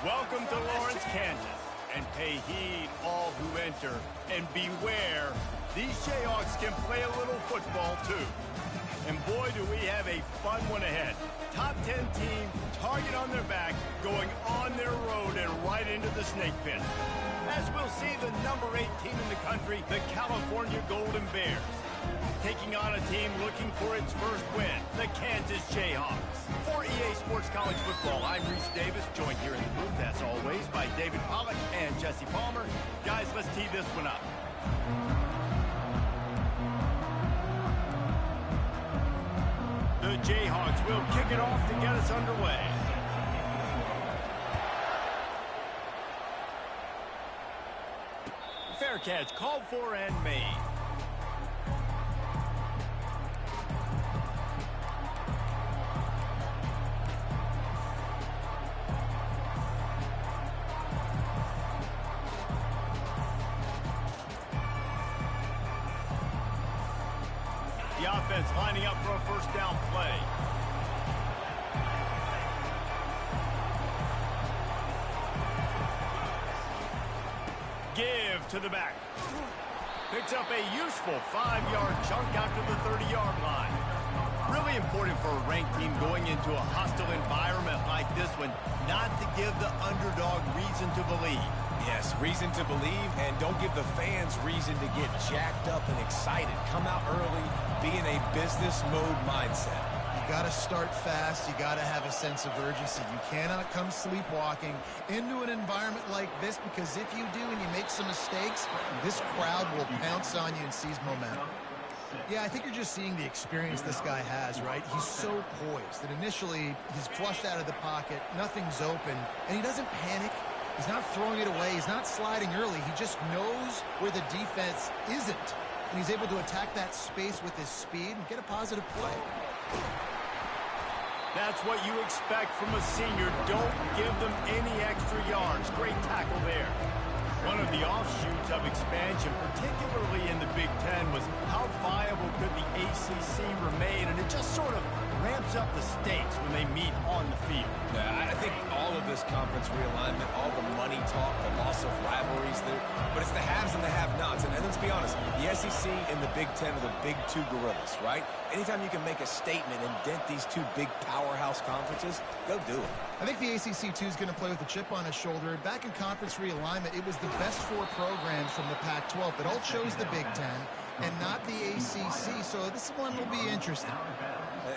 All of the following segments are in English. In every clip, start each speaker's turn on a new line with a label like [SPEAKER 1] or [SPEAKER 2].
[SPEAKER 1] Welcome to Lawrence, Kansas, and pay heed all who enter, and beware, these Jayhawks can play a little football too. And boy, do we have a fun one ahead. Top 10 team, target on their back, going on their road and right into the snake pit. As we'll see the number 8 team in the country, the California Golden Bears, taking on a team looking for its first win, the Kansas Jayhawks. For EA Sports College Football, I'm Reese Davis, joined here in the booth, as always, by David Pollack and Jesse Palmer. Guys, let's tee this one up. The Jayhawks will kick it off to get us underway. Fair catch called for and made. The offense lining up for a first down play. Give to the back. Picks up a useful 5-yard chunk after the 30-yard line. Really important for a ranked team going into a hostile environment like this one, not to give the underdog reason to believe.
[SPEAKER 2] Yes, reason to believe, and don't give the fans reason to get jacked up and excited. Come out early, be in a business mode mindset.
[SPEAKER 3] You got to start fast. You got to have a sense of urgency. You cannot come sleepwalking into an environment like this, because if you do and you make some mistakes, this crowd will pounce on you and seize momentum. Yeah, I think you're just seeing the experience this guy has, right? He's so poised that initially he's flushed out of the pocket, nothing's open, and he doesn't panic. He's not throwing it away. He's not sliding early. He just knows where the defense isn't, and he's able to attack that space with his speed and get a positive play.
[SPEAKER 1] That's what you expect from a senior. Don't give them any extra yards. Great tackle there. One of the offshoots of expansion, particularly in the Big Ten, was how viable could the ACC remain, and it just sort of ramps up the stakes when they meet on the field.
[SPEAKER 2] Yeah, I think all of this conference realignment, all the money talk, the loss of rivalries, but it's the haves and the have-nots. And let's be honest, the SEC and the Big Ten are the big two gorillas, right? Anytime you can make a statement and dent these two big powerhouse conferences, go do it.
[SPEAKER 3] I think the ACC, too, is going to play with a chip on his shoulder. Back in conference realignment, it was the best 4 programs from the Pac-12 that all chose the Big Ten and not the ACC, so this one will be interesting.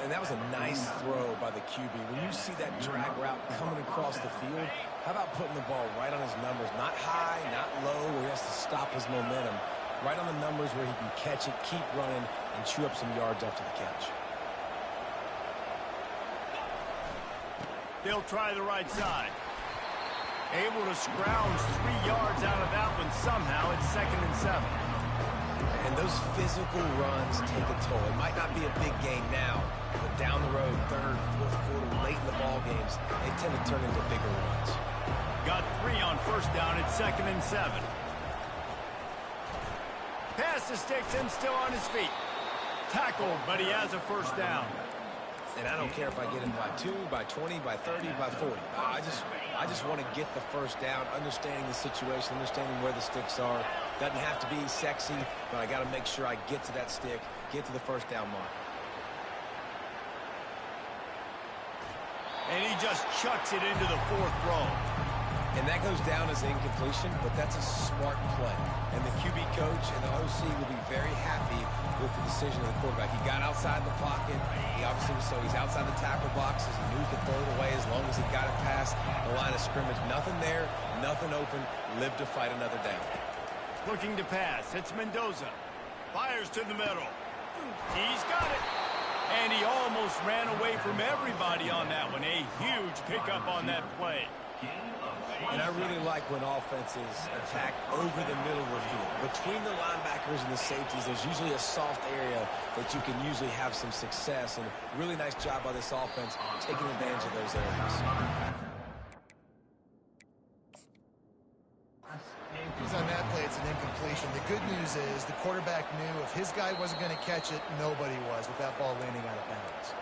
[SPEAKER 2] And that was a nice throw by the QB. When you see that drag route coming across the field, how about putting the ball right on his numbers? Not high, not low, where he has to stop his momentum. Right on the numbers where he can catch it, keep running, and chew up some yards after the catch.
[SPEAKER 1] They'll try the right side. Able to scrounge 3 yards out of that one somehow. It's 2nd and 7.
[SPEAKER 2] And those physical runs take a toll. It might not be a big game now, but down the road, 3rd, 4th quarter, late in the ball games, they tend to turn into bigger runs.
[SPEAKER 1] Got 3 on first down. It's 2nd and 7. Pass to Sticks and still on his feet. Tackled, but he has a first down.
[SPEAKER 2] And I don't care if I get him by 2, by 20, by 30, by 40. I just want to get the first down, understanding the situation, understanding where the sticks are. Doesn't have to be sexy, but I got to make sure I get to that stick, get to the first down mark.
[SPEAKER 1] And he just chucks it into the 4th row.
[SPEAKER 2] And that goes down as incompletion, but that's a smart play. And the QB coach and the OC will be very happy with the decision of the quarterback. He got outside the pocket. He obviously was, so he's outside the tackle boxes. He knew he could throw it away as long as he got it past the line of scrimmage. Nothing there, nothing open. Live to fight another down.
[SPEAKER 1] Looking to pass. It's Mendoza. Fires to the middle. He's got it. And he almost ran away from everybody on that one. A huge pickup on that play.
[SPEAKER 2] And I really like when offenses attack over the middle of the field. Between the linebackers and the safeties, there's usually a soft area that you can usually have some success. And really nice job by this offense taking advantage of those areas.
[SPEAKER 3] On that play, it's an incompletion. The good news is the quarterback knew if his guy wasn't going to catch it, nobody was with that ball landing out of bounds.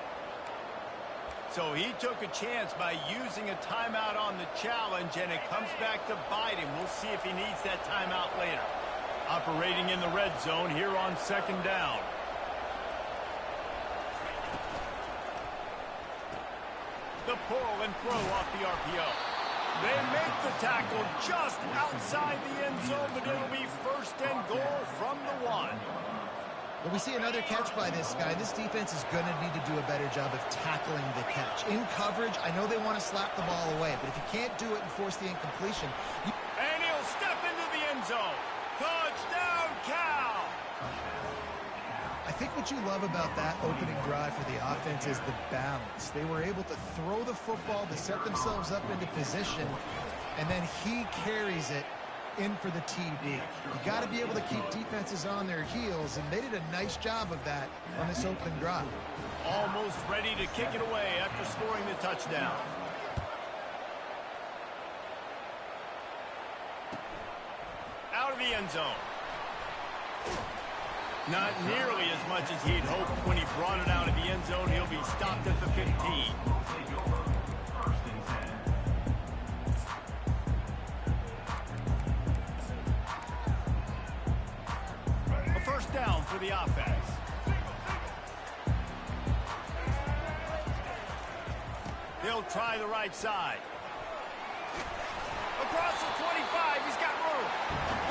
[SPEAKER 1] So he took a chance by using a timeout on the challenge, and it comes back to bite him. We'll see if he needs that timeout later. Operating in the red zone here on 2nd down. The pull and throw off the RPO. They make the tackle just outside the end zone, but it'll be 1st and goal from the 1.
[SPEAKER 3] Well, we see another catch by this guy. This defense is going to need to do a better job of tackling the catch. In coverage, I know they want to slap the ball away, but if you can't do it and force the incompletion...
[SPEAKER 1] And he'll step into the end zone. Touchdown, Cal!
[SPEAKER 3] I think what you love about that opening drive for the offense is the balance. They were able to throw the football to set themselves up into position, and then he carries it in for the TD. You got to be able to keep defenses on their heels, and they did a nice job of that on this opening drive.
[SPEAKER 1] Almost ready to kick it away after scoring the touchdown. Out of the end zone. Not nearly as much as he'd hoped when he brought it out of the end zone. He'll be stopped at the 15. A 1st down for the offense. They'll try the right side. Across the 25, he's got room.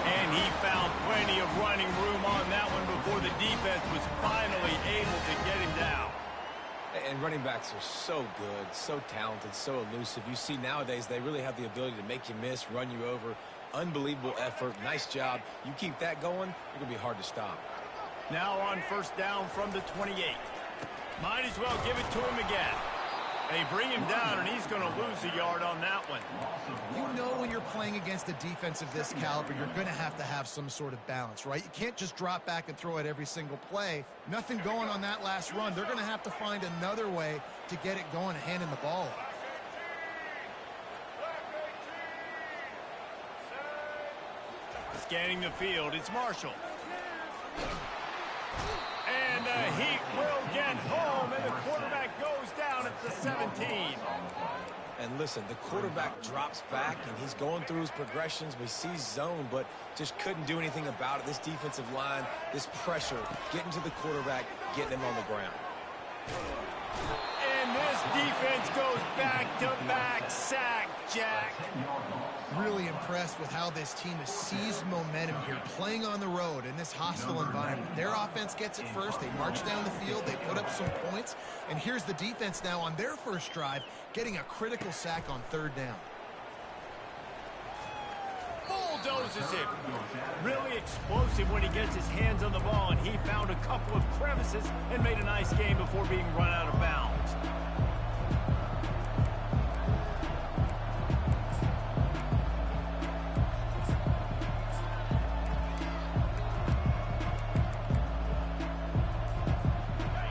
[SPEAKER 1] And he found plenty of running room on that one before the defense was finally able to get him down.
[SPEAKER 2] And running backs are so good, so talented, so elusive. You see nowadays they really have the ability to make you miss, run you over. Unbelievable effort. Nice job. You keep that going, it's going to be hard to stop.
[SPEAKER 1] Now on 1st down from the 28. Might as well give it to him again. They bring him down, and he's going to lose a yard on that one.
[SPEAKER 3] You know when you're playing against a defense of this caliber, you're going to have some sort of balance, right? You can't just drop back and throw it every single play. Nothing going on that last run. They're going to have to find another way to get it going, handing the ball off.
[SPEAKER 1] Scanning the field, it's Marshall. And the Heat will get home, and the quarterback goes down at the 17.
[SPEAKER 2] And listen, the quarterback drops back, and he's going through his progressions. We see zone, but just couldn't do anything about it. This defensive line, this pressure, getting to the quarterback, getting him on the ground.
[SPEAKER 1] And this defense goes back-to-back sack, Jack.
[SPEAKER 3] Really impressed with how this team has seized momentum here, playing on the road in this hostile environment. Their offense gets it first. They march down the field. They put up some points. And here's the defense now on their first drive, getting a critical sack on 3rd down.
[SPEAKER 1] Bulldozes him. Really explosive when he gets his hands on the ball, and he found a couple of crevices and made a nice game before being run out of bounds.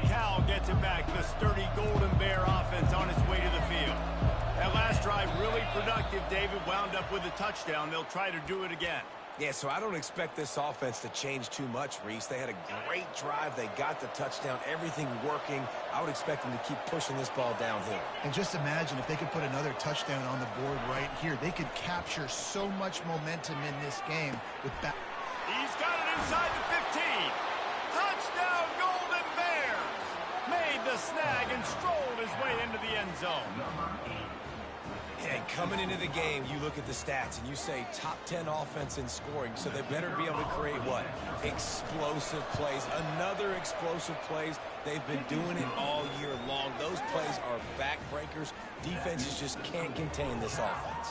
[SPEAKER 1] Cal gets it back. The sturdy Golden Bear offense on its way to the field. That last drive really productive. David wound up with a touchdown. They'll try to do it again.
[SPEAKER 2] Yeah, so I don't expect this offense to change too much, Reese. They had a great drive. They got the touchdown, everything working. I would expect them to keep pushing this ball downhill.
[SPEAKER 3] And just imagine if they could put another touchdown on the board right here. They could capture so much momentum in this game with back.
[SPEAKER 1] He's got it inside the 15. Touchdown, Golden Bears. Made the snag and strolled his way into the end zone.
[SPEAKER 2] And coming into the game, you look at the stats and you say top 10 offense in scoring, so they better be able to create what? Explosive plays. Another explosive plays. They've been doing it all year long. Those plays are backbreakers. Defenses just can't contain this offense.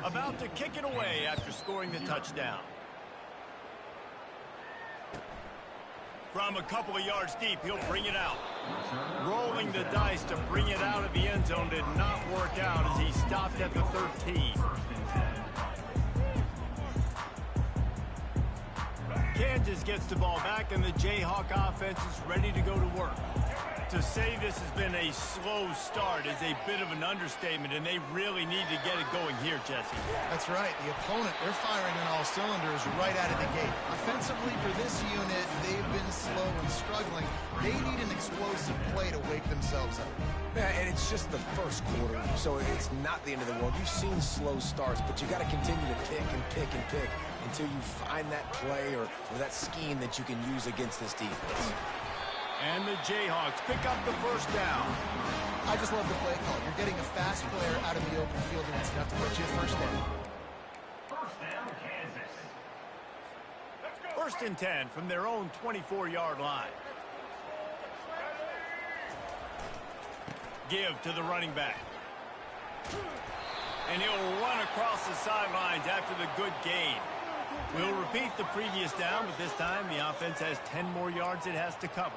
[SPEAKER 1] About to kick it away after scoring the touchdown. From a couple of yards deep, he'll bring it out. Rolling the dice to bring it out of the end zone did not work out as he stopped at the 13. Kansas gets the ball back, and the Jayhawk offense is ready to go to work. To say this has been a slow start is a bit of an understatement, and they really need to get it going here, Jesse.
[SPEAKER 3] That's right. The opponent, they're firing on all cylinders right out of the gate. Offensively for this unit, they've been slow and struggling. They need an explosive play to wake themselves up.
[SPEAKER 2] Yeah, and it's just the first quarter, so it's not the end of the world. You've seen slow starts, but you got to continue to pick and pick and pick until you find that play or that scheme that you can use against this defense.
[SPEAKER 1] And the Jayhawks pick up the first down.
[SPEAKER 3] I just love the play call. You're getting a fast player out of the open field, and it's enough to put you a first down.
[SPEAKER 4] First down, Kansas.
[SPEAKER 1] First and 10 from their own 24-yard line. Give to the running back. And he'll run across the sidelines after the good gain. We'll repeat the previous down, but this time the offense has 10 more yards it has to cover.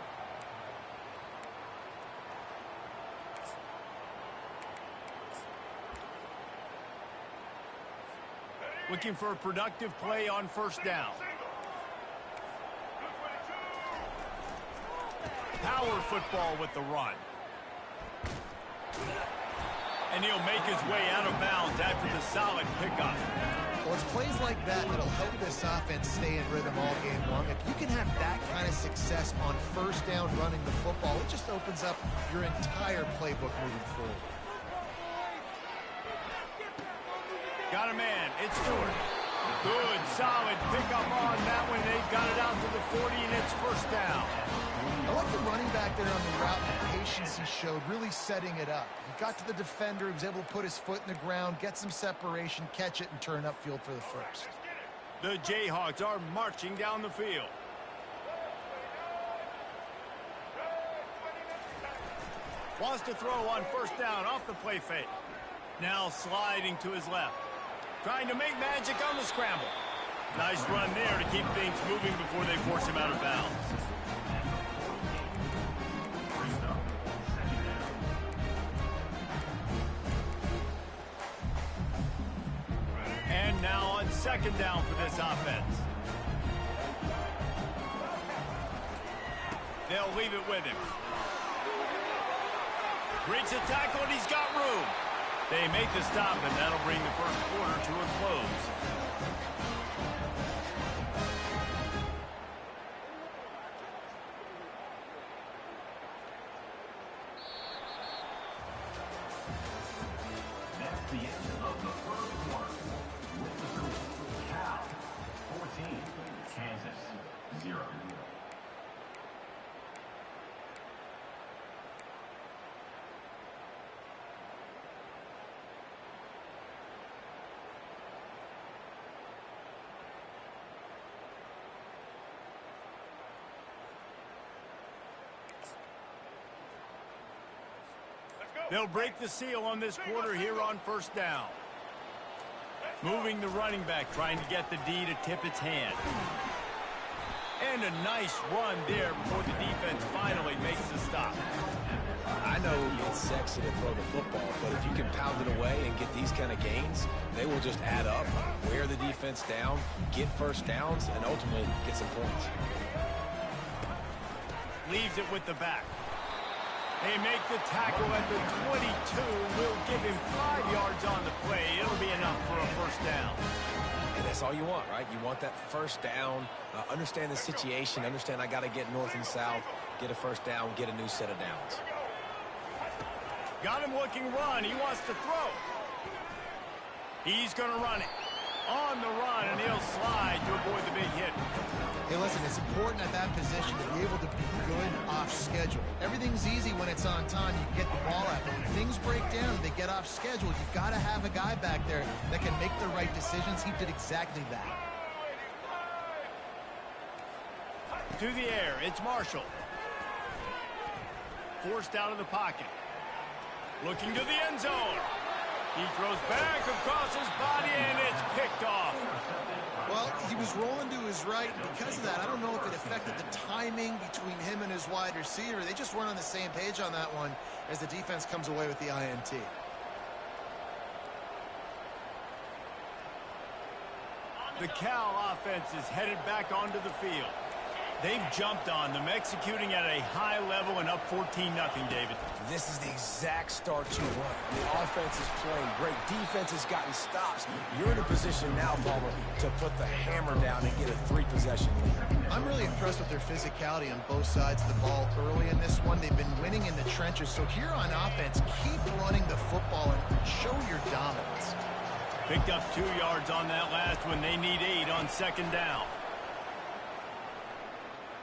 [SPEAKER 1] Looking for a productive play on first down. Power football with the run. And he'll make his way out of bounds after the solid pickup.
[SPEAKER 3] Well, it's plays like that that'll help this offense stay in rhythm all game long. If you can have that kind of success on first down running the football, it just opens up your entire playbook moving forward.
[SPEAKER 1] Got a man. It's Stewart. Good, solid pickup on that one. They've got it out to the 40, and it's first down.
[SPEAKER 3] I like the running back there on the route, the patience he showed, really setting it up. He got to the defender, he was able to put his foot in the ground, get some separation, catch it, and turn upfield for the first.
[SPEAKER 1] The Jayhawks are marching down the field. Wants to throw on first down off the play fake. Now sliding to his left. Trying to make magic on the scramble. Nice run there to keep things moving before they force him out of bounds. And now on second down for this offense. They'll leave it with him. Breaks the tackle, and he's got room. They make the stop, and that'll bring the first quarter to a close.
[SPEAKER 4] That's the end of the first quarter. With the score, Cal 14, Kansas 0.
[SPEAKER 1] They'll break the seal on this quarter here on first down. Moving the running back, trying to get the D to tip its hand. And a nice run there before the defense finally makes the stop.
[SPEAKER 2] I know it's sexy to throw the football, but if you can pound it away and get these kind of gains, they will just add up, wear the defense down, get first downs, and ultimately get some points.
[SPEAKER 1] Leaves it with the back. They make the tackle at the 22. Will give him 5 yards on the play. It'll be enough for a first down.
[SPEAKER 2] And that's all you want, right? You want that first down, understand the situation, understand I got to get north and south, get a first down, get a new set of downs.
[SPEAKER 1] Got him looking run. He wants to throw. He's going to run it. On the run, and he'll slide to avoid the big hit.
[SPEAKER 3] Hey, listen, it's important at that position to be able to be good off schedule. Everything's easy when it's on time. You get the ball out. But when things break down, they get off schedule. You've got to have a guy back there that can make the right decisions. He did exactly that.
[SPEAKER 1] To the air, it's Marshall. Forced out of the pocket. Looking to the end zone. He throws back across his body, and it's picked off.
[SPEAKER 3] Well, he was rolling to his right, and because of that, I don't know if it affected the timing between him and his wide receiver. They just weren't on the same page on that one as the defense comes away with the INT.
[SPEAKER 1] The Cal offense is headed back onto the field. They've jumped on them, executing at a high level and up 14-0, David.
[SPEAKER 2] This is the exact start you want. The offense is playing great. Defense has gotten stops. You're in a position now, Palmer, to put the hammer down and get a 3-possession lead.
[SPEAKER 3] I'm really impressed with their physicality on both sides of the ball early in this one. They've been winning in the trenches. So here on offense, keep running the football and show your dominance.
[SPEAKER 1] Picked up 2 yards on that last one. They need 8 on second down.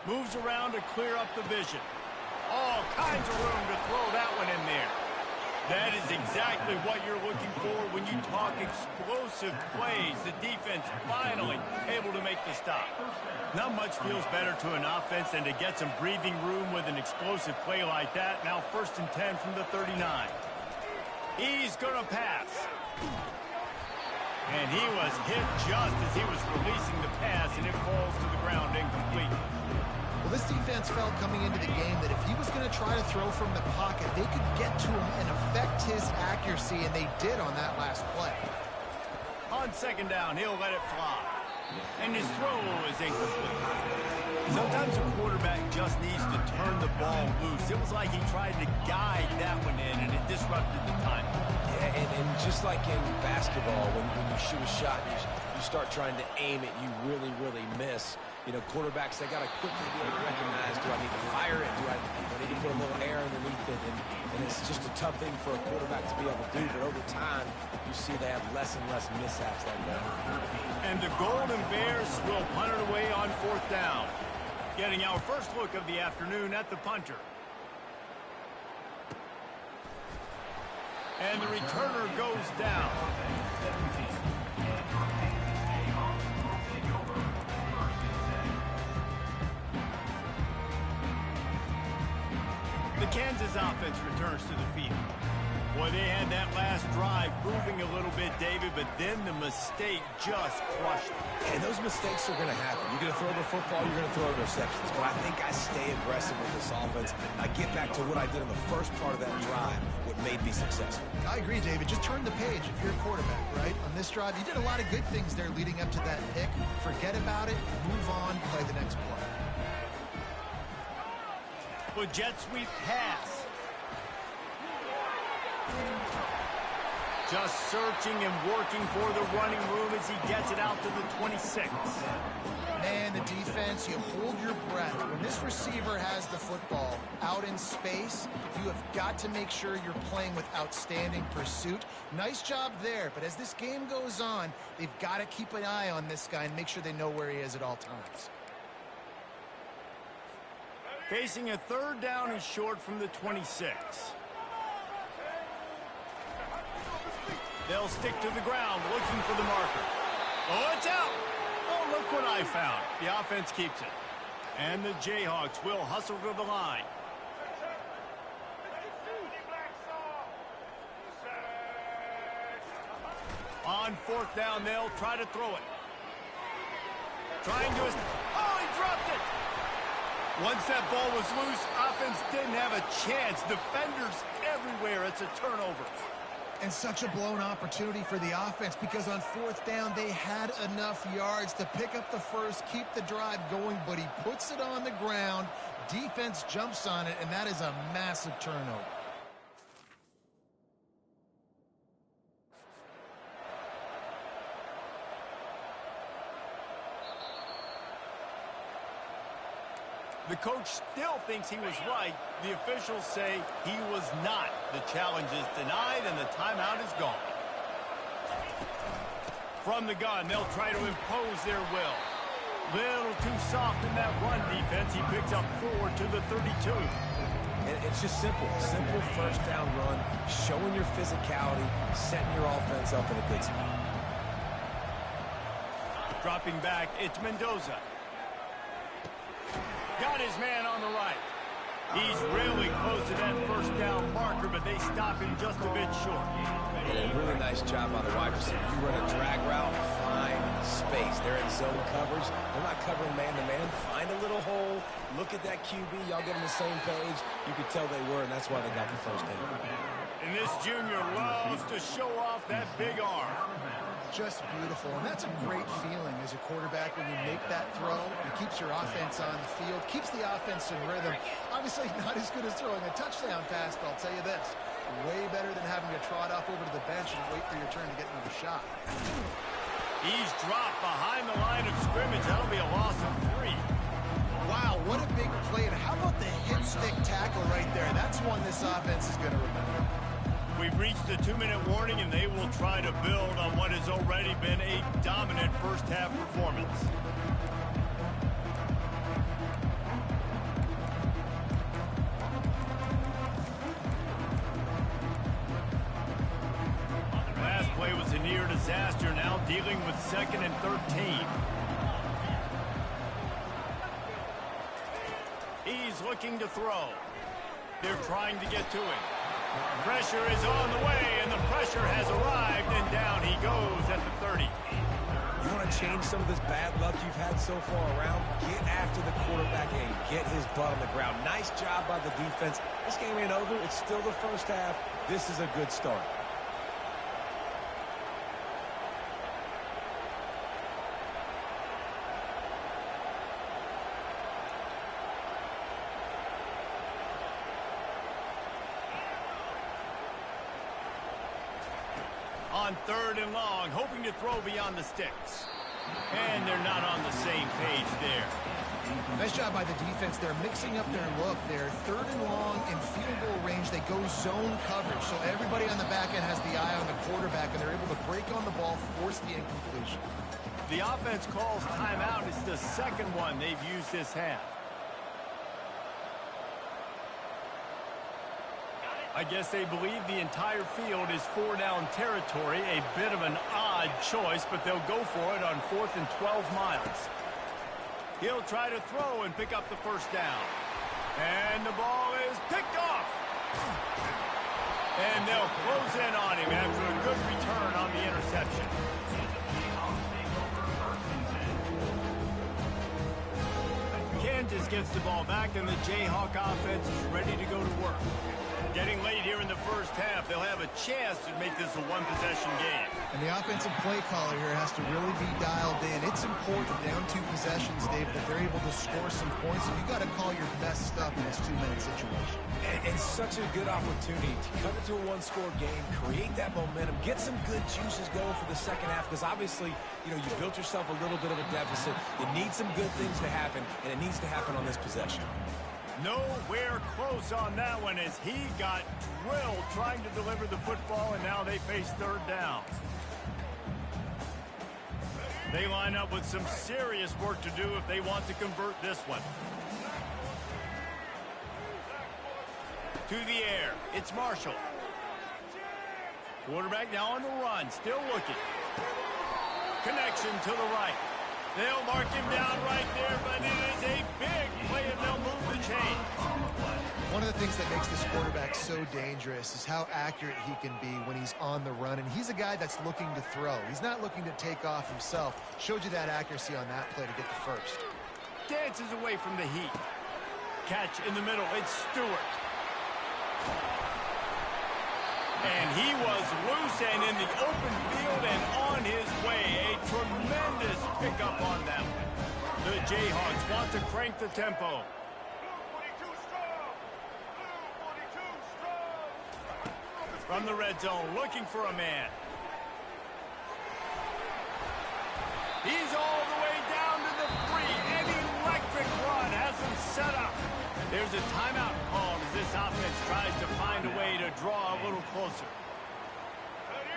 [SPEAKER 1] Moves around to clear up the vision. All kinds of room to throw that one in there. That is exactly what you're looking for when you talk explosive plays. The defense finally able to make the stop. Not much feels better to an offense than to get some breathing room with an explosive play like that. Now 1st and 10 from the 39. He's going to pass. And he was hit just as he was releasing the pass, and it falls to the ground incomplete.
[SPEAKER 3] Well, this defense felt coming into the game that if he was going to try to throw from the pocket, they could get to him and affect his accuracy, and they did on that last play.
[SPEAKER 1] On second down, he'll let it fly. And his throw is incomplete. Sometimes a quarterback just needs to turn the ball loose. It was like he tried to guide that one in, and it disrupted the timing.
[SPEAKER 2] Yeah, and just like in basketball, when you shoot a shot, you start trying to aim it, you really, really miss. You know, quarterbacks, they got to quickly be able to recognize, do I need to fire it? Do I need to put a little air underneath it? And it's just a tough thing for a quarterback to be able to do. But over time, you see they have less and less mishaps like that.
[SPEAKER 1] And the Golden Bears will punt it away on 4th down. Getting our first look of the afternoon at the punter. And the returner goes down. The Kansas offense returns to the field. Boy, they had that last drive moving a little bit, David, but then the mistake just crushed them.
[SPEAKER 2] And those mistakes are going to happen. You're going to throw the football, you're going to throw interceptions. But I think I stay aggressive with this offense. I get back to what I did in the first part of that drive, what made me successful.
[SPEAKER 3] I agree, David. Just turn the page if you're a quarterback, right? On this drive, you did a lot of good things there leading up to that pick. Forget about it, move on, play the next play.
[SPEAKER 1] Well, jet sweep pass. Just searching and working for the running room as he gets it out to the 26.
[SPEAKER 3] Man, the defense, you hold your breath. When this receiver has the football out in space, you have got to make sure you're playing with outstanding pursuit. Nice job there, but as this game goes on, they've got to keep an eye on this guy and make sure they know where he is at all times.
[SPEAKER 1] Facing a 3rd down and short from the 26. They'll stick to the ground looking for the marker. Oh, it's out. Oh, look what I found. The offense keeps it. And the Jayhawks will hustle to the line. On 4th down, they'll try to throw it. Trying to... Oh, he dropped it. Once that ball was loose, offense didn't have a chance. Defenders everywhere. It's a turnover.
[SPEAKER 3] And such a blown opportunity for the offense because on 4th down, they had enough yards to pick up the first, keep the drive going, but he puts it on the ground. Defense jumps on it, and that is a massive turnover.
[SPEAKER 1] The coach still thinks he was right. The officials say he was not. The challenge is denied, and the timeout is gone. From the gun, they'll try to impose their will. Little too soft in that run defense. He picks up 4 to the 32.
[SPEAKER 2] And it's just simple. Simple 1st down run, showing your physicality, setting your offense up in a good spot.
[SPEAKER 1] Dropping back, it's Mendoza. Got his man on the right. He's really close to that 1st down marker, but they stop him just a bit short.
[SPEAKER 2] And a really nice job by the wide receiver. You run a drag route, find space. They're in zone coverage. They're not covering man-to-man. Find a little hole. Look at that QB. Y'all get on the same page. You could tell they were, and that's why they got the 1st down.
[SPEAKER 1] And this junior loves to show off that big arm.
[SPEAKER 3] Just beautiful, and that's a great feeling as a quarterback when you make that throw. It keeps your offense on the field, keeps the offense in rhythm. Obviously not as good as throwing a touchdown pass, but I'll tell you this, way better than having to trot off over to the bench and wait for your turn to get another shot.
[SPEAKER 1] He's dropped behind the line of scrimmage. That'll be a loss of 3.
[SPEAKER 3] Wow, what a big play, and how about the hit stick tackle right there? That's one this offense is going to remember.
[SPEAKER 1] We've reached the 2-minute warning, and they will try to build on what has already been a dominant first-half performance. Last play was a near disaster, now dealing with 2nd and 13. He's looking to throw. They're trying to get to him. Pressure is on the way, and the pressure has arrived, and down he goes at the 30.
[SPEAKER 2] You want to change some of this bad luck you've had so far around? Get after the quarterback and get his butt on the ground. Nice job by the defense. This game ain't over. It's still the first half. This is a good start.
[SPEAKER 1] On 3rd and long, hoping to throw beyond the sticks. And they're not on the same page there.
[SPEAKER 3] Nice job by the defense. They're mixing up their look. They're 3rd and long in field goal range. They go zone coverage, so everybody on the back end has the eye on the quarterback, and they're able to break on the ball, force the incompletion.
[SPEAKER 1] The offense calls timeout. It's the 2nd one they've used this half. I guess they believe the entire field is 4-down territory. A bit of an odd choice, but they'll go for it on 4th and 12 miles. He'll try to throw and pick up the first down. And the ball is picked off. And they'll close in on him after a good return on the interception. Kansas gets the ball back, and the Jayhawk offense is ready to go to work. Getting late here in the first half, they'll have a chance to make this a one-possession game.
[SPEAKER 3] And the offensive play caller here has to really be dialed in. It's important down 2 possessions, Dave, that they're able to score some points. And you got to call your best stuff in this 2-minute situation.
[SPEAKER 2] And such a good opportunity to cut it to a 1-score game, create that momentum, get some good juices going for the second half, because obviously, you built yourself a little bit of a deficit. You need some good things to happen, and it needs to happen on this possession.
[SPEAKER 1] Nowhere close on that one as he got drilled trying to deliver the football, and now they face 3rd down. They line up with some serious work to do if they want to convert this one. To the air, it's Marshall. Quarterback now on the run, still looking. Connection to the right. They'll mark him down right there, but it is a big play, and they'll move the chains.
[SPEAKER 3] One of the things that makes this quarterback so dangerous is how accurate he can be when he's on the run, and he's a guy that's looking to throw. He's not looking to take off himself. Showed you that accuracy on that play to get the first.
[SPEAKER 1] Dances away from the heat. Catch in the middle, it's Stewart. And he was loose and in the open field and on his way. A tremendous pickup on them. The Jayhawks want to crank the tempo. From the red zone, looking for a man. He's all the way down to the 3. An electric run has him set up. There's a timeout called as this offense tries to find a way to draw a little closer.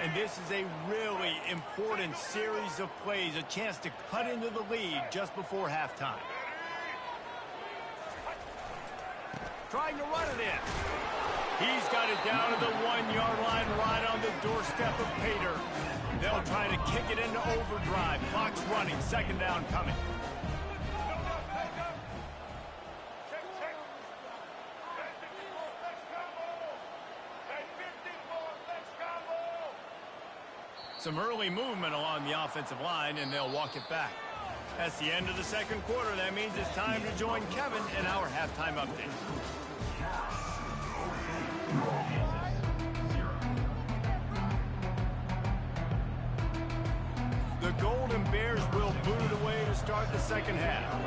[SPEAKER 1] And this is a really important series of plays, a chance to cut into the lead just before halftime. Trying to run it in. He's got it down to the 1-yard line right on the doorstep of Pater. They'll try to kick it into overdrive. Clock's running, 2nd down coming. Some early movement along the offensive line, and they'll walk it back. That's the end of the 2nd quarter. That means it's time to join Kevin in our halftime update. the Golden Bears will boot it away to start the second half.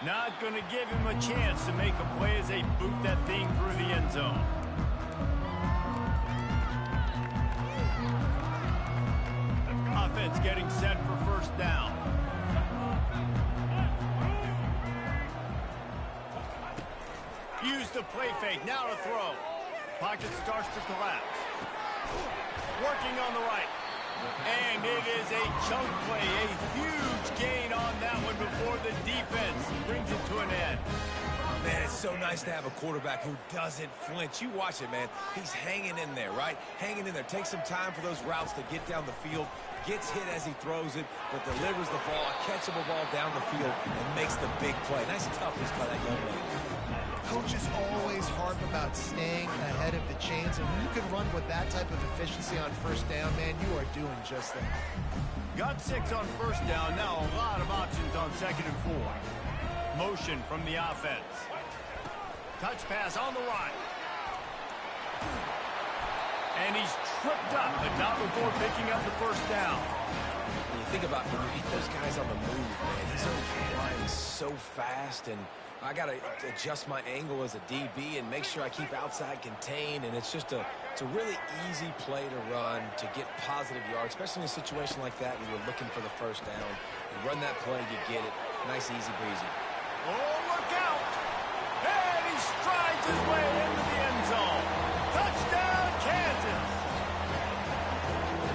[SPEAKER 1] Not going to give him a chance to make a play as they boot that thing through the end zone. Offense getting set for first down. Use the play fake. Now to throw. Pocket starts to collapse. Working on the right. And it is a chunk play. A huge gain on that one before the defense brings it to an end.
[SPEAKER 2] Man, it's so nice to have a quarterback who doesn't flinch. You watch it, man. He's hanging in there, right? Hanging in there. Takes some time for those routes to get down the field. Gets hit as he throws it, but delivers the ball, a catchable ball down the field, and makes the big play. Nice toughness by that young man.
[SPEAKER 3] Coaches always harp about staying ahead of the chains, and when you can run with that type of efficiency on first down, man, you are doing just that.
[SPEAKER 1] Got 6 on first down. Now a lot of options on 2nd and 4. Motion from the offense. Touch pass on the right. And he's tripped up, but not before picking up the first down.
[SPEAKER 2] When you think about when you hit those guys on the move, man, he's flying so fast, and I got to adjust my angle as a DB and make sure I keep outside contained, and it's a really easy play to run to get positive yards, especially in a situation like that when you're looking for the first down. You run that play, you get it. Nice, easy breezy.
[SPEAKER 1] Oh, look out! And he strides his way into the end zone. Touchdown, Kansas!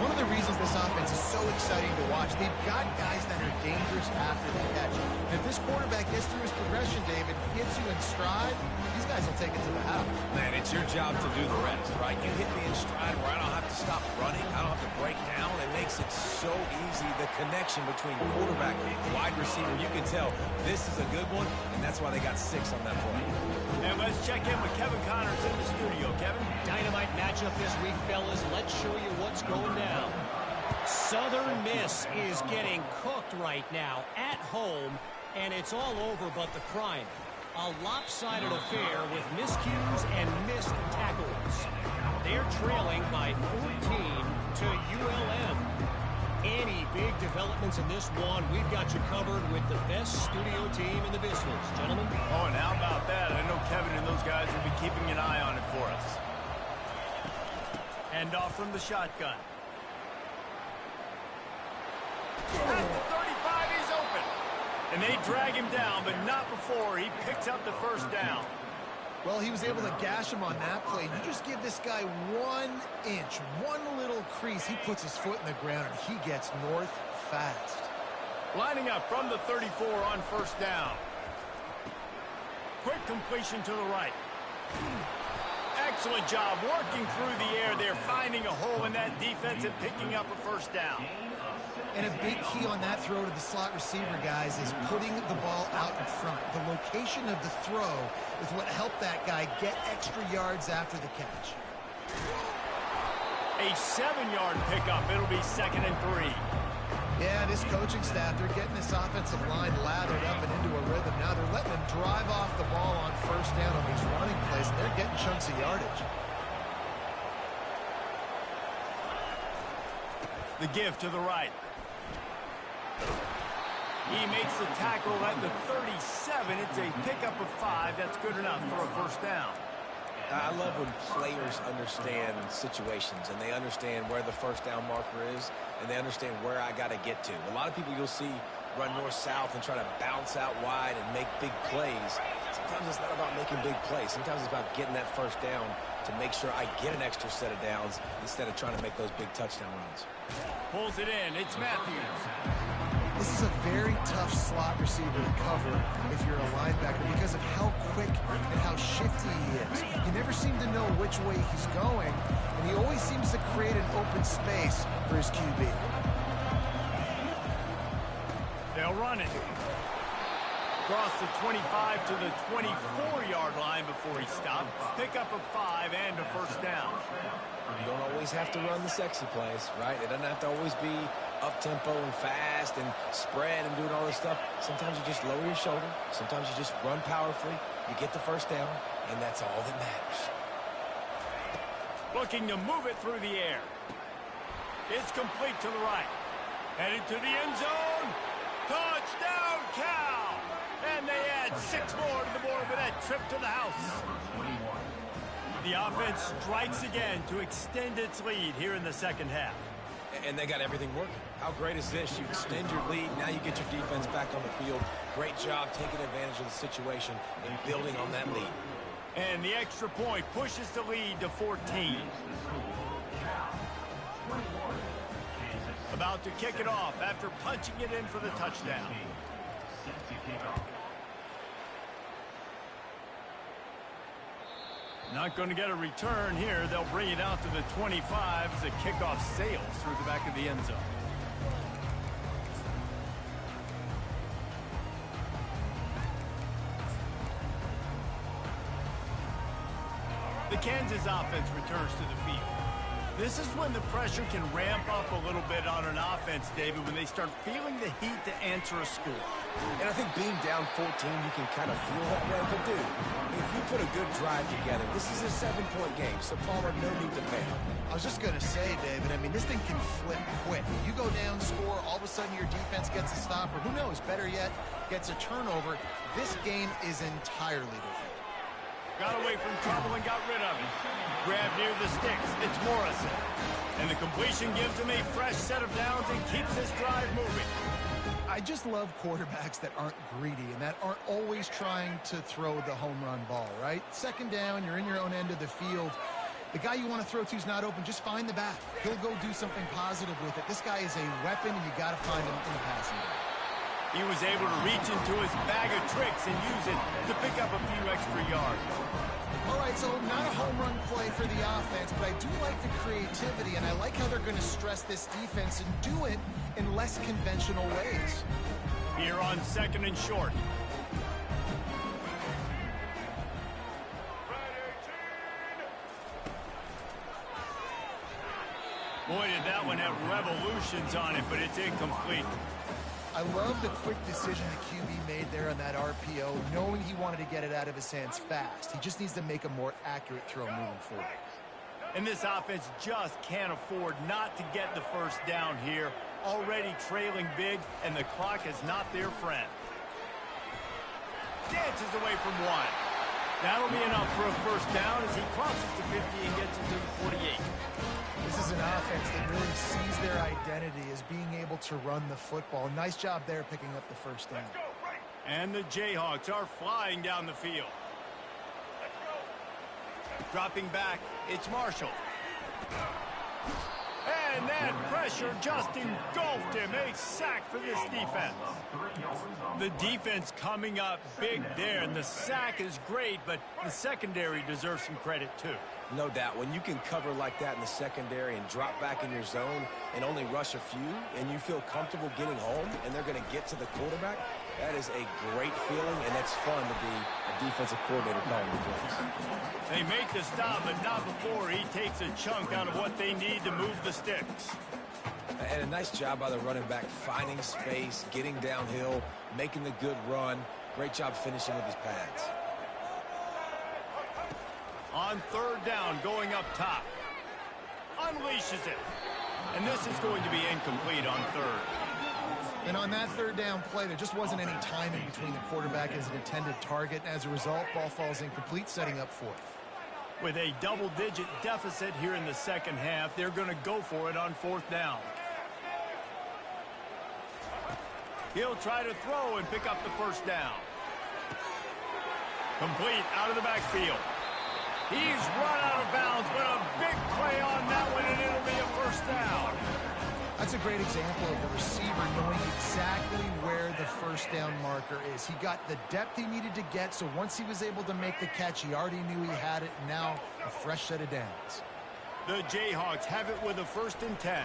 [SPEAKER 3] One of the reasons this offense is so exciting to watch, they've got guys that are dangerous after the catch. And if this quarterback gets through his progression, David, gets you in stride, these guys will take it to the house.
[SPEAKER 2] Man, it's your job to do the rest, right? You hit me in stride where I don't have to stop running. I don't have to break down. It makes it so easy. The connection between quarterback and wide receiver, you can tell this is a good one, and that's why they got 6 on that play.
[SPEAKER 1] And let's check in with Kevin Connors in the studio. Kevin?
[SPEAKER 5] Dynamite matchup this week, fellas. Let's show you what's going down. Southern Miss is getting cooked right now at home, and it's all over but the crying. A lopsided affair with miscues and missed tackles. They're trailing by 14 to ULM. Any big developments in this one, we've got you covered with the best studio team in the business, gentlemen.
[SPEAKER 1] Oh, and how about that? I know Kevin and those guys will be keeping an eye on it for us. Hand off from the shotgun. At the 35, he's open. And they drag him down, but not before he picks up the first down.
[SPEAKER 3] Well, he was able to gash him on that play. You just give this guy 1 inch, one little crease. He puts his foot in the ground, and he gets north fast.
[SPEAKER 1] Lining up from the 34 on first down. Quick completion to the right. Excellent job working through the air there, finding a hole in that defense and picking up a first down.
[SPEAKER 3] And a big key on that throw to the slot receiver, guys, is putting the ball out in front. The location of the throw is what helped that guy get extra yards after the catch.
[SPEAKER 1] A 7-yard pickup. It'll be 2nd and 3.
[SPEAKER 3] Yeah, this coaching staff, they're getting this offensive line lathered up and into a rhythm. Now they're letting them drive off the ball on first down on these running plays, and they're getting chunks of yardage.
[SPEAKER 1] The give to the right. He makes the tackle at the 37. It's a pickup of 5. That's good enough for a first down.
[SPEAKER 2] I love when players understand situations, and they understand where the first down marker is, and they understand where I got to get to. A lot of people you'll see run north-south and try to bounce out wide and make big plays. Sometimes it's not about making big plays. Sometimes it's about getting that first down to make sure I get an extra set of downs instead of trying to make those big touchdown runs.
[SPEAKER 1] Pulls it in. It's Matthews.
[SPEAKER 3] This is a very tough slot receiver to cover if you're a linebacker because of how quick and how shifty he is. You never seem to know which way he's going, and he always seems to create an open space for his QB.
[SPEAKER 1] They'll run it. Across the 25 to the 24-yard line before he stopped. Pickup of 5 and a first down.
[SPEAKER 2] You don't always have to run the sexy plays, right? It doesn't have to always be up-tempo and fast and spread and doing all this stuff. Sometimes you just lower your shoulder. Sometimes you just run powerfully. You get the first down, and that's all that matters.
[SPEAKER 1] Looking to move it through the air. It's complete to the right. Headed to the end zone. Touchdown, Cal! And they add 6 more to the board with that trip to the house. The offense strikes again to extend its lead here in the second half.
[SPEAKER 2] And they got everything working. How great is this? You extend your lead. Now you get your defense back on the field. Great job taking advantage of the situation and building on that lead.
[SPEAKER 1] And the extra point pushes the lead to 14. About to kick it off after punching it in for the touchdown. Not going to get a return here. They'll bring it out to the 25 as the kickoff sails through the back of the end zone. The Kansas offense returns to the field. This is when the pressure can ramp up a little bit on an offense, David, when they start feeling the heat to answer a score.
[SPEAKER 2] And I think being down 14, you can kind of feel that way. But, dude, if you put a good drive together, this is a 7-point game, so Palmer, no need to bail.
[SPEAKER 3] I was just going to say, David, I mean, this thing can flip quick. You go down, score, all of a sudden your defense gets a stop, or who knows, better yet, gets a turnover. This game is entirely different.
[SPEAKER 1] Got away from trouble and got rid of it. Grab near the sticks. It's Morrison. And the completion gives him a fresh set of downs and keeps this drive moving.
[SPEAKER 3] I just love quarterbacks that aren't greedy and that aren't always trying to throw the home run ball, right? Second down, you're in your own end of the field. The guy you want to throw to is not open. Just find the back. He'll go do something positive with it. This guy is a weapon, and you got to find him in the passing game.
[SPEAKER 1] He was able to reach into his bag of tricks and use it to pick up a few extra yards.
[SPEAKER 3] All right, so not a home run play for the offense, but I do like the creativity, and I like how they're going to stress this defense and do it in less conventional ways.
[SPEAKER 1] Here on 2nd and short. Boy, did that one have revolutions on it, but it's incomplete.
[SPEAKER 3] I love the quick decision the QB made there on that RPO, knowing he wanted to get it out of his hands fast. He just needs to make a more accurate throw moving forward.
[SPEAKER 1] And this offense just can't afford not to get the first down here. Already trailing big, and the clock is not their friend. Dances away from one. That'll be enough for a first down as he crosses the 50 and gets it to the 48.
[SPEAKER 3] This is an offense that really sees their identity as being able to run the football. Nice job there picking up the first down.
[SPEAKER 1] And the Jayhawks are flying down the field. Dropping back, it's Marshall. And that pressure just engulfed him. A sack for this defense. The defense coming up big there, and the sack is great, but the secondary deserves some credit too.
[SPEAKER 2] No doubt. When you can cover like that in the secondary and drop back in your zone and only rush a few, and you feel comfortable getting home, and they're going to get to the quarterback, that is a great feeling, and it's fun to be a defensive coordinator calling the plays.
[SPEAKER 1] They make the stop, but not before he takes a chunk out of what they need to move the sticks.
[SPEAKER 2] And a nice job by the running back, finding space, getting downhill, making the good run. Great job finishing with his pads.
[SPEAKER 1] On 3rd down, going up top. Unleashes it. And this is going to be incomplete on 3rd.
[SPEAKER 3] And on that 3rd down play, there just wasn't any timing between the quarterback and his intended target. As a result, ball falls incomplete, setting up 4th.
[SPEAKER 1] With a double-digit deficit here in the second half, they're going to go for it on 4th down. He'll try to throw and pick up the first down. Complete out of the backfield. He's run out of bounds, but a big play on that one, and it'll be a first down.
[SPEAKER 3] That's a great example of the receiver knowing exactly where the first down marker is. He got the depth he needed to get, so once he was able to make the catch, he already knew he had it, and now a fresh set of downs.
[SPEAKER 1] The Jayhawks have it with a 1st and 10.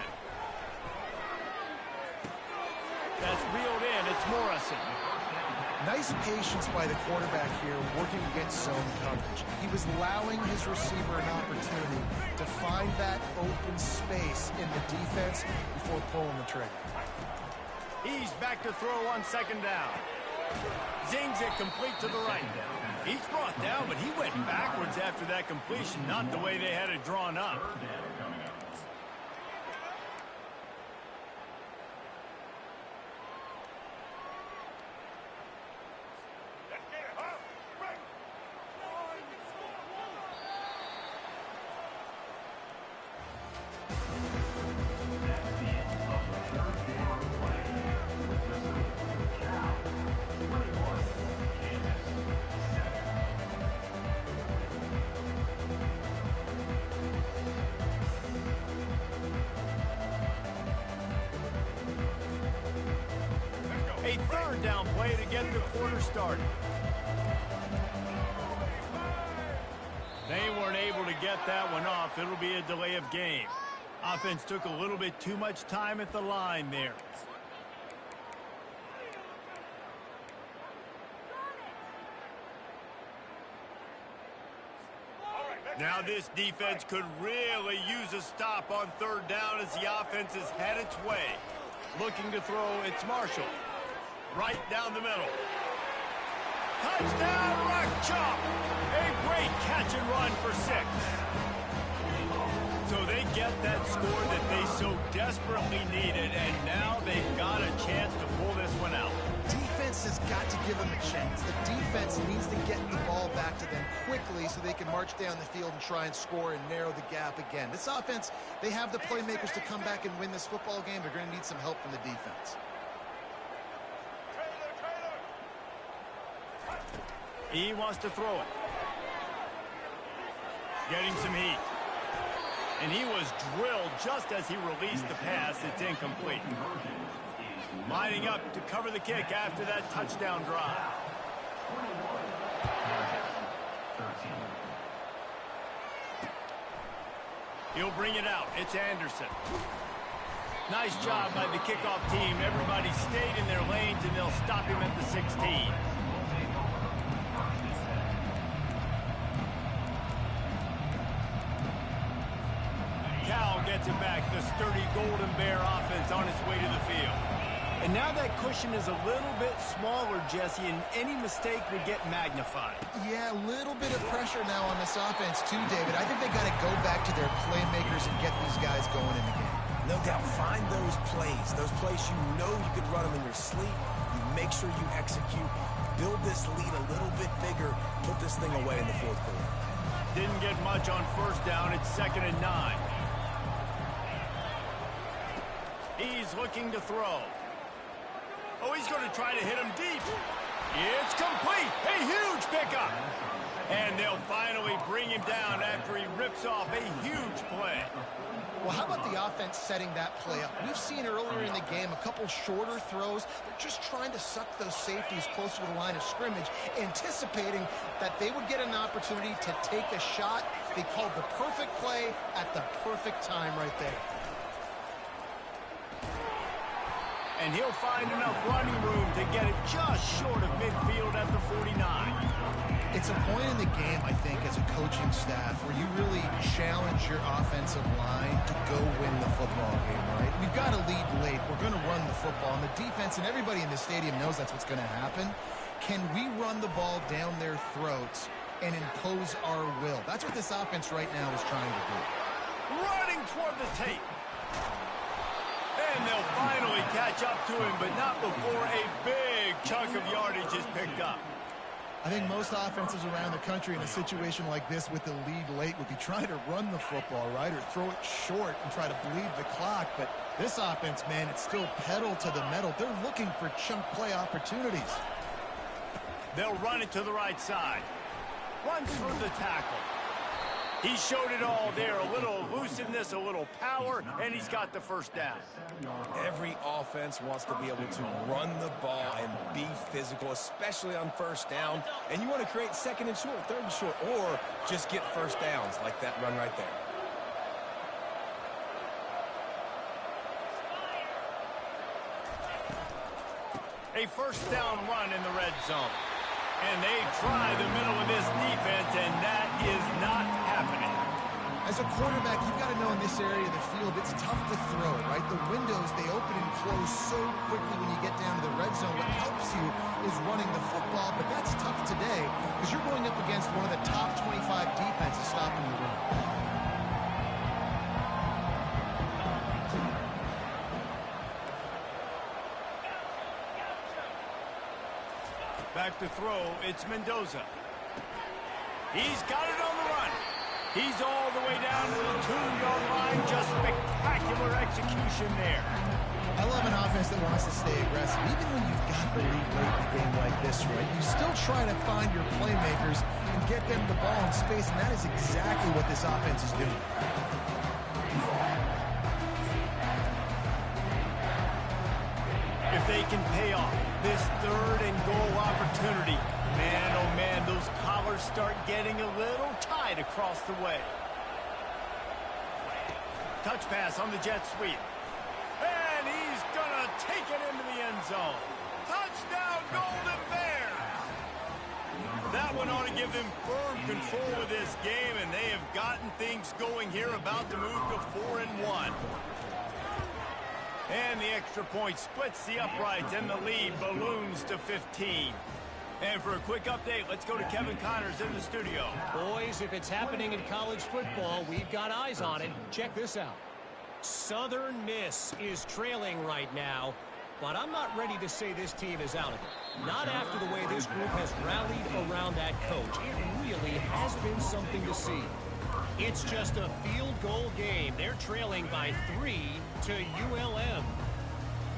[SPEAKER 1] That's reeled in. It's Morrison.
[SPEAKER 3] Nice patience by the quarterback here working against zone coverage. He was allowing his receiver an opportunity to find that open space in the defense before pulling the trigger.
[SPEAKER 1] He's back to throw on 2nd down. Zings it complete to the right. He's brought down, but he went backwards after that completion, not the way they had it drawn up. A third down play to get the quarter started. They weren't able to get that one off. It'll be a delay of game. Offense took a little bit too much time at the line there. Now this defense could really use a stop on third down as the offense has had its way. Looking to throw, it's Marshall. Right down the middle. Touchdown, Rock Chop! A great catch and run for 6. So they get that score that they so desperately needed, and now they've got a chance to pull this one out.
[SPEAKER 3] Defense has got to give them a chance. The defense needs to get the ball back to them quickly so they can march down the field and try and score and narrow the gap again. This offense, they have the playmakers to come back and win this football game. They're going to need some help from the defense.
[SPEAKER 1] He wants to throw it. Getting some heat. And he was drilled just as he released the pass. It's incomplete. Lining up to cover the kick after that touchdown drive. He'll bring it out. It's Anderson. Nice job by the kickoff team. Everybody stayed in their lanes, and they'll stop him at the 16. Cal gets it back. The sturdy Golden Bear offense on its way to the field. And now that cushion is a little bit smaller, Jesse, and any mistake would get magnified.
[SPEAKER 3] Yeah, a little bit of pressure now on this offense too, David. I think they got to go back to their playmakers and get these guys going in the game.
[SPEAKER 2] No doubt. Find those plays you know you could run them in your sleep. You make sure you execute. Build this lead a little bit bigger. Put this thing away in the fourth quarter.
[SPEAKER 1] Didn't get much on first down. It's 2nd and 9. He's looking to throw. Oh, he's going to try to hit him deep. It's complete. A huge pickup. And they'll finally bring him down after he rips off a huge play.
[SPEAKER 3] Well, how about the offense setting that play up? We've seen earlier in the game a couple shorter throws. They're just trying to suck those safeties closer to the line of scrimmage, anticipating that they would get an opportunity to take a shot. They called the perfect play at the perfect time right there.
[SPEAKER 1] And he'll find enough running room to get it just short of midfield at the 49.
[SPEAKER 3] It's a point in the game, I think, as a coaching staff where you really challenge your offensive line to go win the football game, right? We've got to lead late. We're going to run the football. And the defense and everybody in the stadium knows that's what's going to happen. Can we run the ball down their throats and impose our will? That's what this offense right now is trying to do.
[SPEAKER 1] Running toward the tape. And they'll finally catch up to him, but not before a big chunk of yardage is picked up.
[SPEAKER 3] I think most offenses around the country in a situation like this with the lead late would be trying to run the football, right, or throw it short and try to bleed the clock. But this offense, man, it's still pedal to the metal. They're looking for chunk play opportunities.
[SPEAKER 1] They'll run it to the right side. Runs through the tackle. He showed it all there, a little elusiveness, a little power, and he's got the first down.
[SPEAKER 2] Every offense wants to be able to run the ball and be physical, especially on first down. And you want to create 2nd and short, 3rd and short, or just get first downs like that run right there.
[SPEAKER 1] A first down run in the red zone. And they try the middle of this defense, and that is not happening.
[SPEAKER 3] As a quarterback, you've got to know in this area of the field, it's tough to throw, right? The windows, they open and close so quickly when you get down to the red zone. What helps you is running the football, but that's tough today because you're going up against one of the top 25 defenses stopping the run.
[SPEAKER 1] Back to throw, it's Mendoza. He's got it on the run. He's all the way down to the 2-yard line. Just spectacular execution there.
[SPEAKER 3] I love an offense that wants to stay aggressive. Even when you've got the lead late in a game like this, right, you still try to find your playmakers and get them the ball in space, and that is exactly what this offense is doing.
[SPEAKER 1] If they can pay off this 3rd and goal opportunity, man, oh man, those collars start getting a little tight across the way. Touch pass on the jet sweep. And he's going to take it into the end zone. Touchdown, Golden Bears! That one ought to give them firm control of this game, and they have gotten things going here, about to move to 4-1. And the extra point splits the uprights, and the lead balloons to 15. And for a quick update, let's go to Kevin Connors in the studio.
[SPEAKER 5] Boys, if it's happening in college football, we've got eyes on it. Check this out. Southern Miss is trailing right now, but I'm not ready to say this team is out of it. Not after the way this group has rallied around that coach. It really has been something to see. It's just a field goal game. They're trailing by 3 to ULM.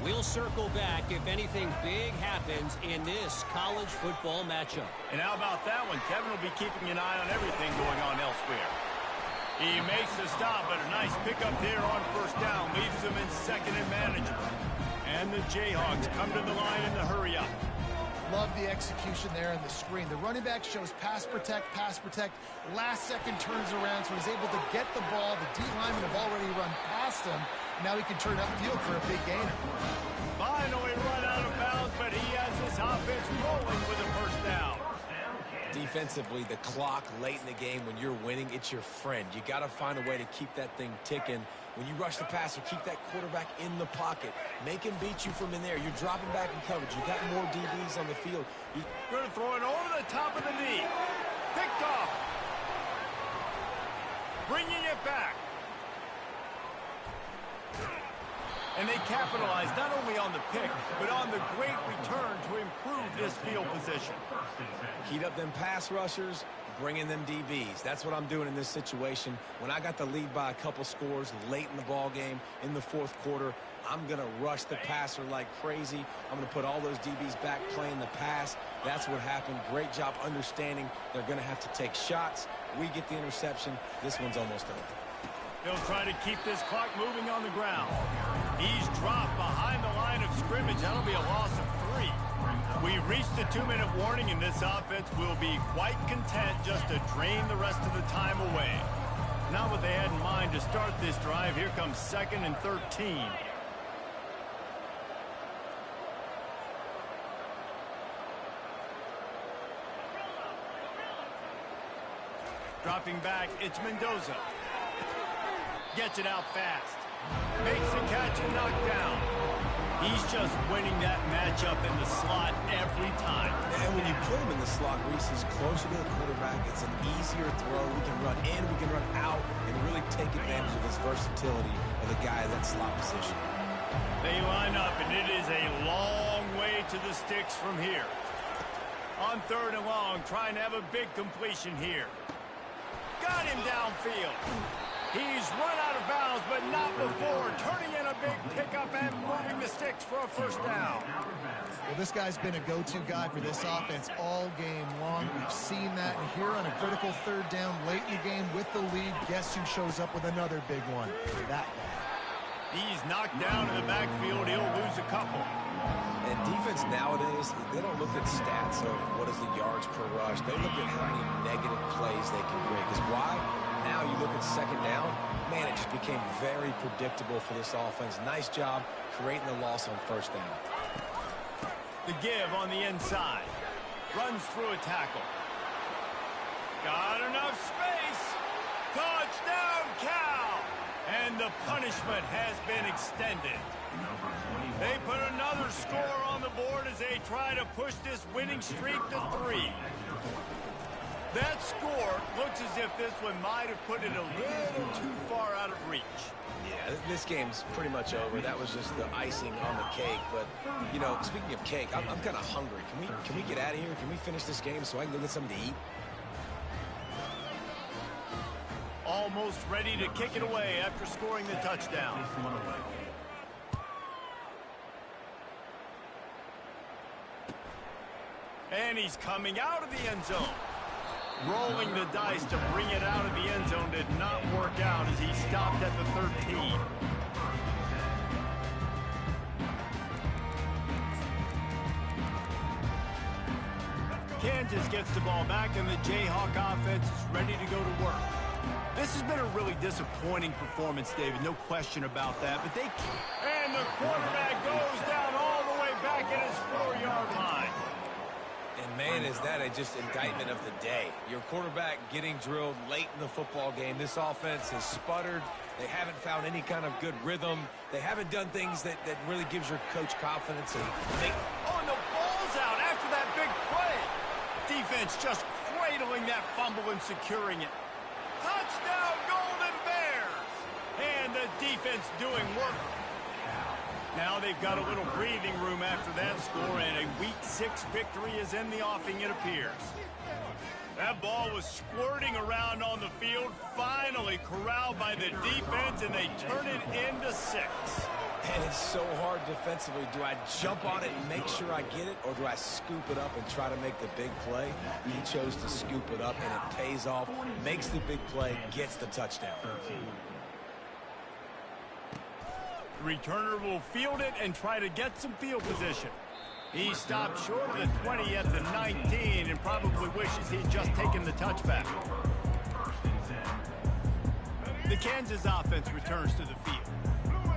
[SPEAKER 5] We'll circle back if anything big happens in this college football matchup.
[SPEAKER 1] And how about that one? Kevin will be keeping an eye on everything going on elsewhere. He makes the stop, but a nice pickup there on 1st down. Leaves them in 2nd and manageable. And the Jayhawks come to the line in the hurry up.
[SPEAKER 3] Love the execution there on the screen. The running back shows pass protect. Last second turns around, so he's able to get the ball. The D-linemen have already run past him. Now he can turn upfield for a big gainer.
[SPEAKER 1] Finally run out of bounds, but he has his offense rolling with a 1st down.
[SPEAKER 2] Defensively, the clock late in the game, when you're winning, it's your friend. You got to find a way to keep that thing ticking. When you rush the passer, keep that quarterback in the pocket. Make him beat you from in there. You're dropping back in coverage. You got more DBs on the field.
[SPEAKER 1] You're going to throw it over the top of the knee. Picked off. Bringing it back. And they capitalize not only on the pick, but on the great return to improve this field position.
[SPEAKER 2] Heat up them pass rushers, bring in them DBs. That's what I'm doing in this situation. When I got the lead by a couple scores late in the ball game, in the 4th quarter, I'm going to rush the passer like crazy. I'm going to put all those DBs back playing the pass. That's what happened. Great job understanding they're going to have to take shots. We get the interception. This one's almost over.
[SPEAKER 1] They'll try to keep this clock moving on the ground. He's dropped behind the line of scrimmage. That'll be a loss of 3. We've reached the 2-minute warning, and this offense will be quite content just to drain the rest of the time away. Not what they had in mind to start this drive. Here comes 2nd and 13. Dropping back, it's Mendoza. Gets it out fast. Makes the catch and knocked down. He's just winning that matchup in the slot every time.
[SPEAKER 2] And when you put him in the slot, Reese is closer to the quarterback. It's an easier throw. We can run in, we can run out, and really take advantage of his versatility of the guy in that slot position.
[SPEAKER 1] They line up, and it is a long way to the sticks from here. On 3rd and long, trying to have a big completion here. Got him downfield. He's run out of bounds, but not before. Turning in a big pickup and moving the sticks for a 1st down.
[SPEAKER 3] Well, this guy's been a go-to guy for this offense all game long. We've seen that. And here on a critical 3rd down late in the game with the lead, guess who shows up with another big one? That guy.
[SPEAKER 1] He's knocked down in the backfield. He'll lose a couple.
[SPEAKER 2] And defense nowadays, they don't look at stats of what is the yards per rush. They look at how many negative plays they can create. Because why? Now you look at 2nd down, man, it just became very predictable for this offense. Nice job creating the loss on 1st down.
[SPEAKER 1] The give on the inside. Runs through a tackle. Got enough space. Touchdown, Cal! And the punishment has been extended. They put another score on the board as they try to push this winning streak to 3. That score looks as if this one might have put it a little too far out of reach.
[SPEAKER 2] Yeah, this game's pretty much over. That was just the icing on the cake. But, you know, speaking of cake, I'm kind of hungry. Can we get out of here? Can we finish this game so I can go get something to eat?
[SPEAKER 1] Almost ready to kick it away after scoring the touchdown. And he's coming out of the end zone. Rolling the dice to bring it out of the end zone did not work out as he stopped at the 13. Kansas gets the ball back, and the Jayhawk offense is ready to go to work. This has been a really disappointing performance, David, no question about that. But and the quarterback goes down all the way back at his 4-yard line.
[SPEAKER 2] And, man, is that just indictment of the day. Your quarterback getting drilled late in the football game. This offense has sputtered. They haven't found any kind of good rhythm. They haven't done things that really gives your coach confidence. And
[SPEAKER 1] the ball's out after that big play. Defense just cradling that fumble and securing it. Touchdown, Golden Bears! And the defense doing work. Now they've got a little breathing room after that score, and a Week 6 victory is in the offing, it appears. That ball was squirting around on the field, finally corralled by the defense, and they turn it into 6.
[SPEAKER 2] And it's so hard defensively. Do I jump on it and make sure I get it, or do I scoop it up and try to make the big play? He chose to scoop it up, and it pays off, makes the big play, gets the touchdown.
[SPEAKER 1] The returner will field it and try to get some field position. He stopped short of the 20 at the 19 and probably wishes he'd just taken the touchback. The Kansas offense returns to the field.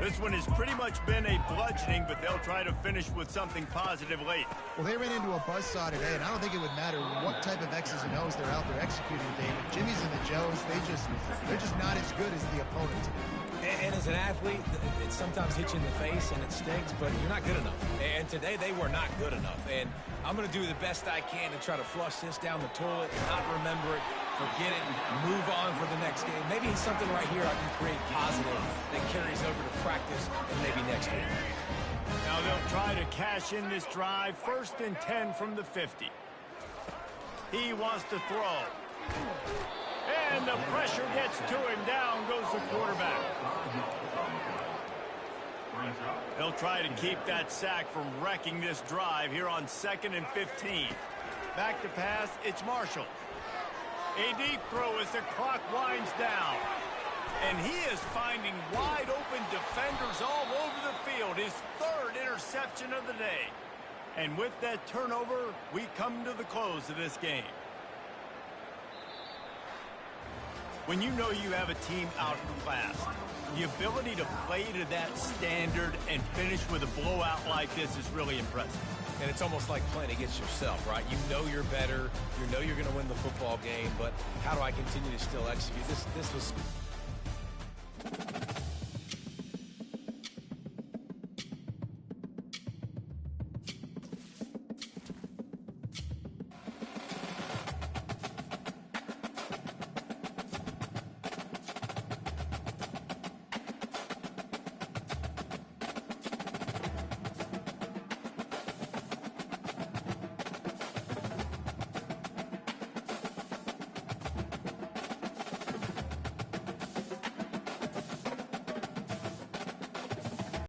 [SPEAKER 1] This one has pretty much been a bludgeoning, but they'll try to finish with something positive late.
[SPEAKER 3] Well, they ran into a buzzsaw today, and I don't think it would matter what type of X's and O's they're out there executing today. But Jimmy's and the Joes, they're just not as good as the opponent.
[SPEAKER 2] And as an athlete, it sometimes hits you in the face and it stinks, but you're not good enough. And today they were not good enough. And I'm going to do the best I can to try to flush this down the toilet, not remember it, forget it, move on for the next game. Maybe something right here I can create positive that carries over to practice and maybe next week.
[SPEAKER 1] Now they'll try to cash in this drive. 1st and 10 from the 50. He wants to throw. And the pressure gets to him. Down goes the quarterback. They'll try to keep that sack from wrecking this drive here on 2nd and 15. Back to pass, it's Marshall. A deep throw as the clock winds down. And he is finding wide open defenders all over the field. His 3rd interception of the day. And with that turnover, we come to the close of this game. When you know you have a team outclassed, the ability to play to that standard and finish with a blowout like this is really impressive.
[SPEAKER 2] And it's almost like playing against yourself, right? You know you're better. You know you're going to win the football game, but how do I continue to still execute? This was